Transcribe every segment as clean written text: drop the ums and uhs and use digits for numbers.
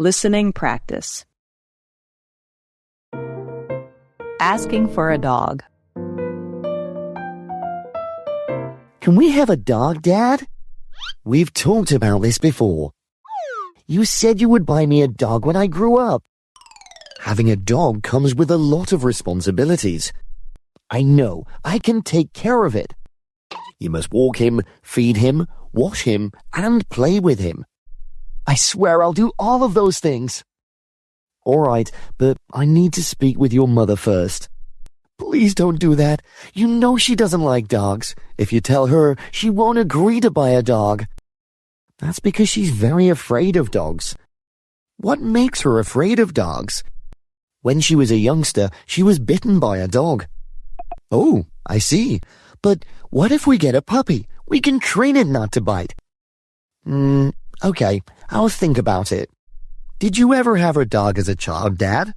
Listening practice. Asking for a dog. Can we have a dog, Dad? We've talked about this before. You said you would buy me a dog when I grew up. Having a dog comes with a lot of responsibilities. I know I can take care of it. You must walk him, feed him, wash him, and play with him. I swear I'll do all of those things. All right, but I need to speak with your mother first. Please don't do that. You know she doesn't like dogs. If you tell her, she won't agree to buy a dog. That's because she's very afraid of dogs. What makes her afraid of dogs? When she was a youngster, she was bitten by a dog. Oh, I see. But what if we get a puppy? We can train it not to bite. Okay, I'll think about it. Did you ever have a dog as a child, Dad?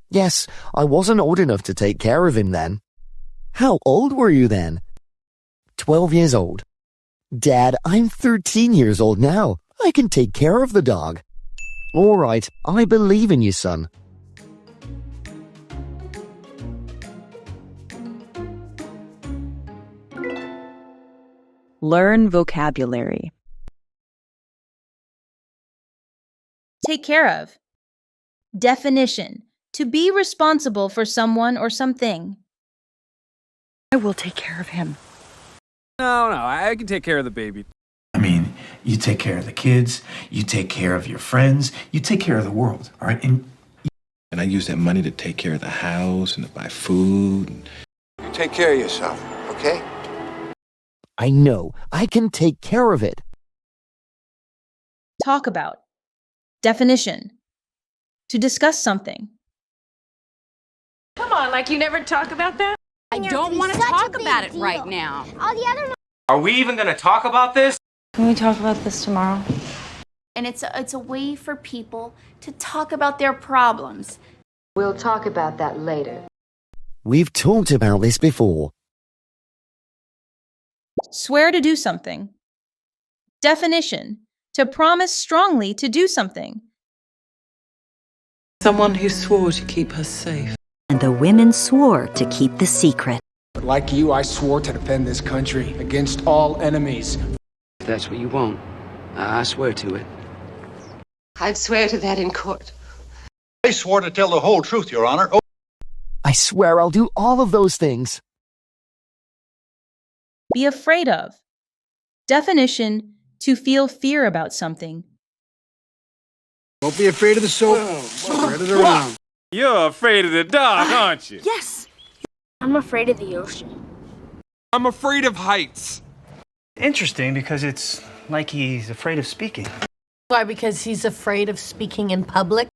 Yes, I wasn't old enough to take care of him then. How old were you then? 12 years old. Dad, I'm 13 years old now. I can take care of the dog. All right, I believe in you, son. Learn vocabulary. Take care of. Definition: to be responsible for someone or something. I will take care of him. No, I can take care of the baby. I mean, you take care of the kids, you take care of your friends, you take care of the world, all right? And I use that money to take care of the house and to buy food. You take care of yourself, okay? I know I can take care of it. Talk about. Definition: to discuss something. Come on, like you never talk about that? I don't want to talk about it right now. All the other. Are we even going to talk about this? Can we talk about this tomorrow? And it's a way for people to talk about their problems. We'll talk about that later. We've talked about this before. Swear to do something. Definition: to promise strongly to do something. Someone who swore to keep us safe. And the women swore to keep the secret. But like you, I swore to defend this country against all enemies. If that's what you want, I swear to it. I'd swear to that in court. I swore to tell the whole truth, Your Honor. Oh. I swear I'll do all of those things. Be afraid of. Definition: to feel fear about something. Don't be afraid of the soap. Spread it around. You're afraid of the dog, aren't you? Yes. I'm afraid of the ocean. I'm afraid of heights. Interesting, because it's like he's afraid of speaking. Why, because he's afraid of speaking in public?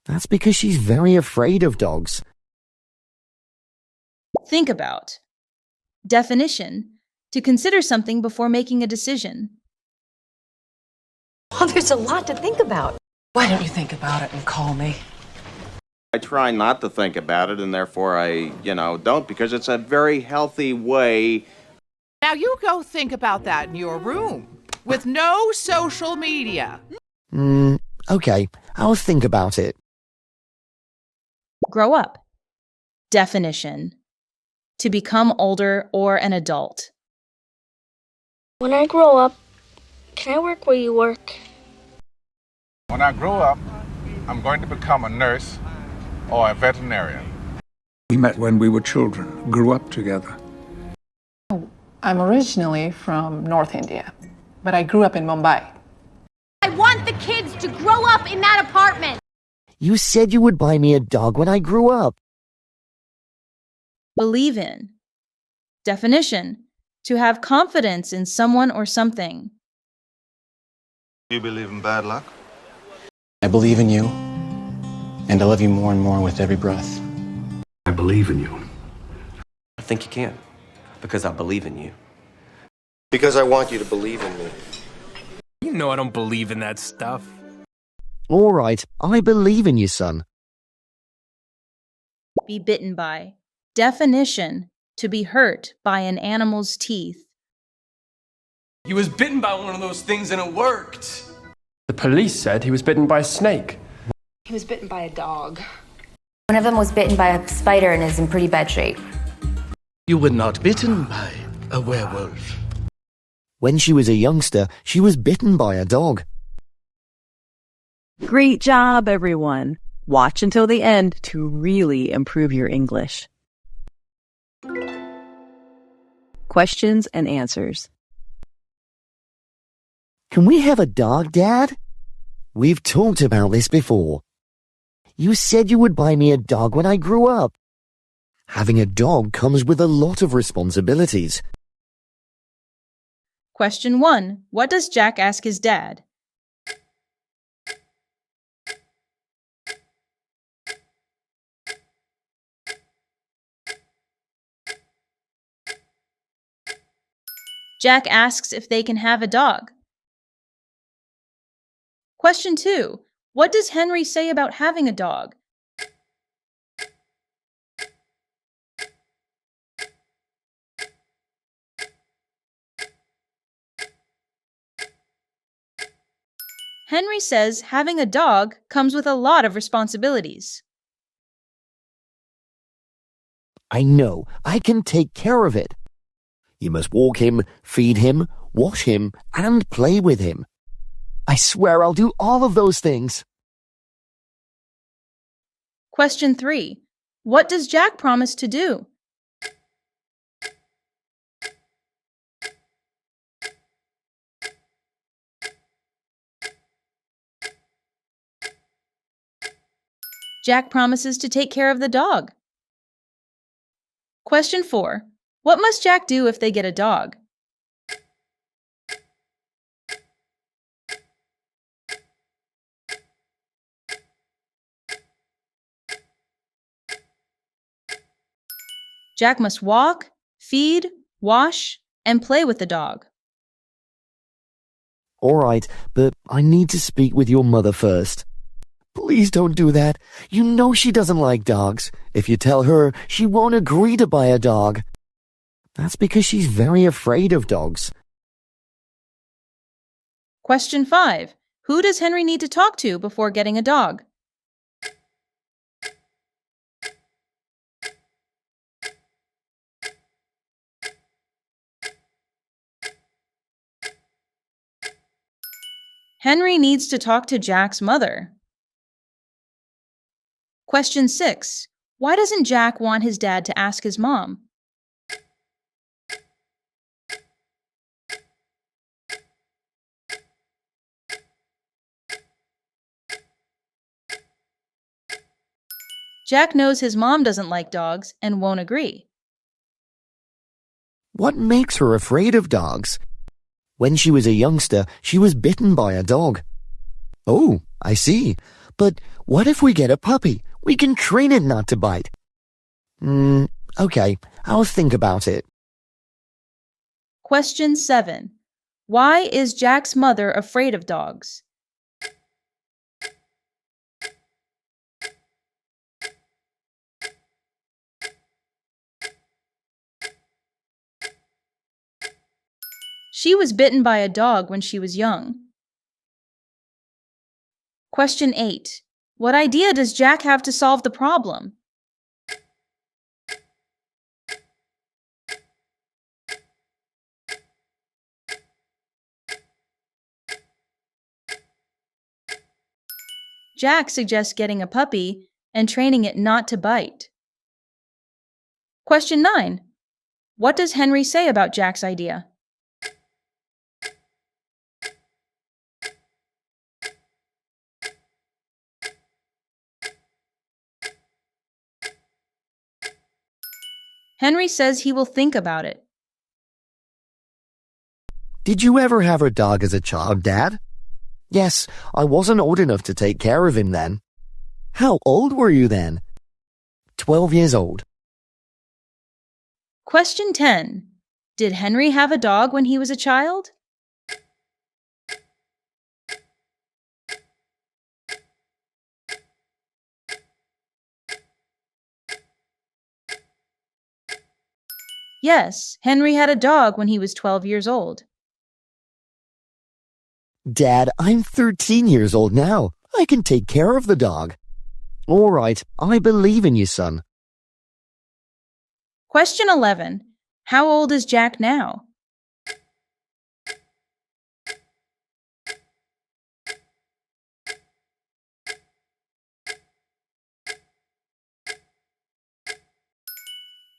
That's because she's very afraid of dogs. Think about. Definition: to consider something before making a decision. Well, there's a lot to think about. Why don't you think about it and call me? I try not to think about it, and therefore I, don't, because it's a very healthy way. Now you go think about that in your room, with no social media. Okay, I'll think about it. Grow up. Definition: to become older or an adult. When I grow up, can I work where you work? When I grow up, I'm going to become a nurse or a veterinarian. We met when we were children, grew up together. I'm originally from North India, but I grew up in Mumbai. I want the kids to grow up in that apartment. You said you would buy me a dog when I grew up. Believe in. Definition: to have confidence in someone or something. You believe in bad luck? I believe in you, and I love you more and more with every breath. I believe in you. I think you can, because I believe in you. Because I want you to believe in me. You know I don't believe in that stuff. All right, I believe in you, son. Be bitten by. Definition: to be hurt by an animal's teeth. He was bitten by one of those things and it worked. The police said he was bitten by a snake. He was bitten by a dog. One of them was bitten by a spider and is in pretty bad shape. You were not bitten by a werewolf. When she was a youngster, she was bitten by a dog. Great job, everyone. Watch until the end to really improve your English. Questions and answers. Can we have a dog, Dad? We've talked about this before. You said you would buy me a dog when I grew up. Having a dog comes with a lot of responsibilities. Question 1. What does Jack ask his dad? Jack asks if they can have a dog. Question 2. What does Henry say about having a dog? Henry says having a dog comes with a lot of responsibilities. I know, I can take care of it. You must walk him, feed him, wash him, and play with him. I swear I'll do all of those things. Question 3. What does Jack promise to do? Jack promises to take care of the dog. Question 4. What must Jack do if they get a dog? Jack must walk, feed, wash, and play with the dog. All right, but I need to speak with your mother first. Please don't do that. You know she doesn't like dogs. If you tell her, she won't agree to buy a dog. That's because she's very afraid of dogs. Question 5. Who does Henry need to talk to before getting a dog? Henry needs to talk to Jack's mother. Question 6. Why doesn't Jack want his dad to ask his mom? Jack knows his mom doesn't like dogs and won't agree. What makes her afraid of dogs? When she was a youngster, she was bitten by a dog. Oh, I see. But what if we get a puppy? We can train it not to bite. Okay, I'll think about it. Question 7. Why is Jack's mother afraid of dogs? She was bitten by a dog when she was young. Question 8. What idea does Jack have to solve the problem? Jack suggests getting a puppy and training it not to bite. Question 9. What does Henry say about Jack's idea? Henry says he will think about it. Did you ever have a dog as a child, Dad? Yes, I wasn't old enough to take care of him then. How old were you then? 12 years old. Question 10. Did Henry have a dog when he was a child? Yes, Henry had a dog when he was 12 years old. Dad, I'm 13 years old now. I can take care of the dog. All right, I believe in you, son. Question 11. How old is Jack now?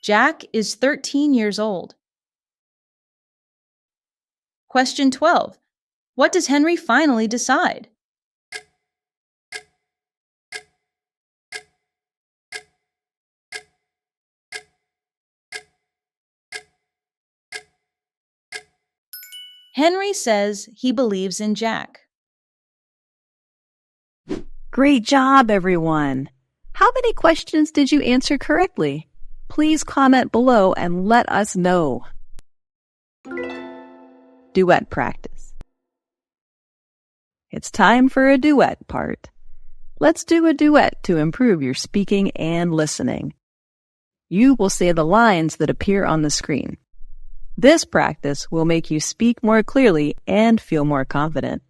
Jack is 13 years old. Question 12. What does Henry finally decide? Henry says he believes in Jack. Great job, everyone! How many questions did you answer correctly? Please comment below and let us know. Duet practice. It's time for a duet part. Let's do a duet to improve your speaking and listening. You will say the lines that appear on the screen. This practice will make you speak more clearly and feel more confident.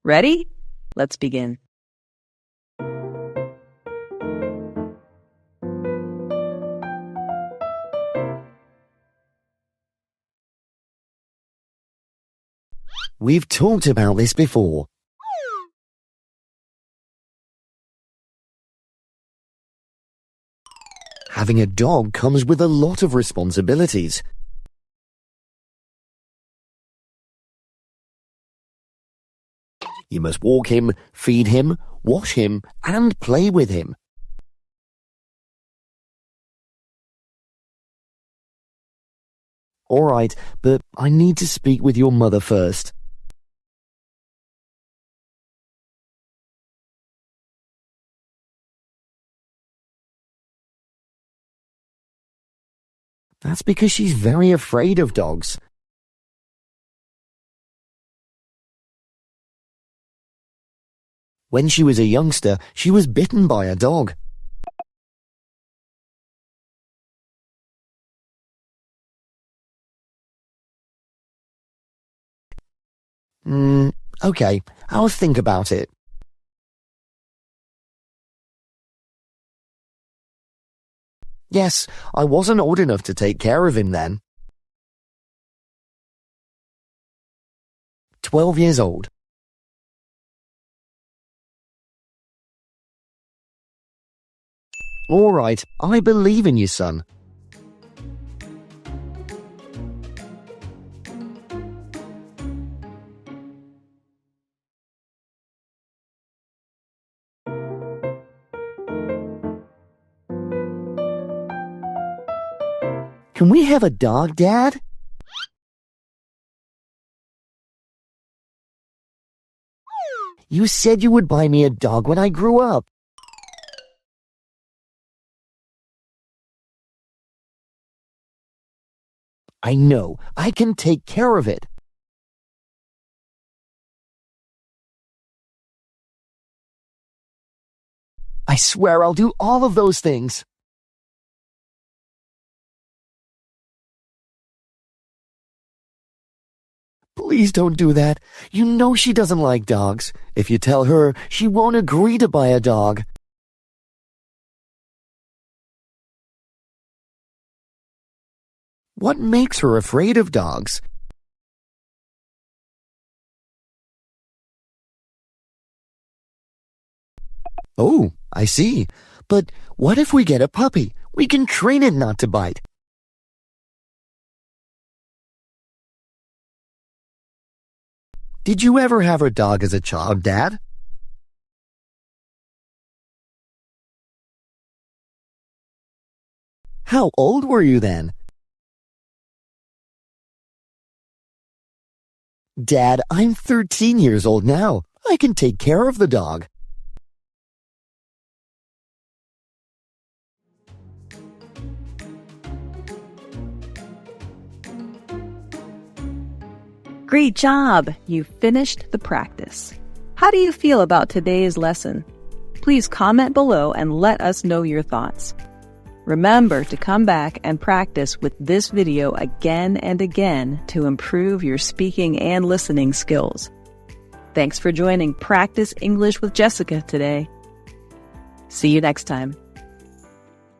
Ready? Let's begin. We've talked about this before. Having a dog comes with a lot of responsibilities. You must walk him, feed him, wash him, and play with him. All right, but I need to speak with your mother first. That's because she's very afraid of dogs. When she was a youngster, she was bitten by a dog. Okay, I'll think about it. Yes, I wasn't old enough to take care of him then. 12 years old. All right, I believe in you, son. Can we have a dog, Dad? You said you would buy me a dog when I grew up. I know. I can take care of it. I swear I'll do all of those things. Please don't do that. You know she doesn't like dogs. If you tell her, she won't agree to buy a dog. What makes her afraid of dogs? Oh, I see. But what if we get a puppy? We can train it not to bite. Did you ever have a dog as a child, Dad? How old were you then? Dad, I'm 13 years old now. I can take care of the dog. Great job! You finished the practice. How do you feel about today's lesson? Please comment below and let us know your thoughts. Remember to come back and practice with this video again and again to improve your speaking and listening skills. Thanks for joining Practice English with Jessica today. See you next time.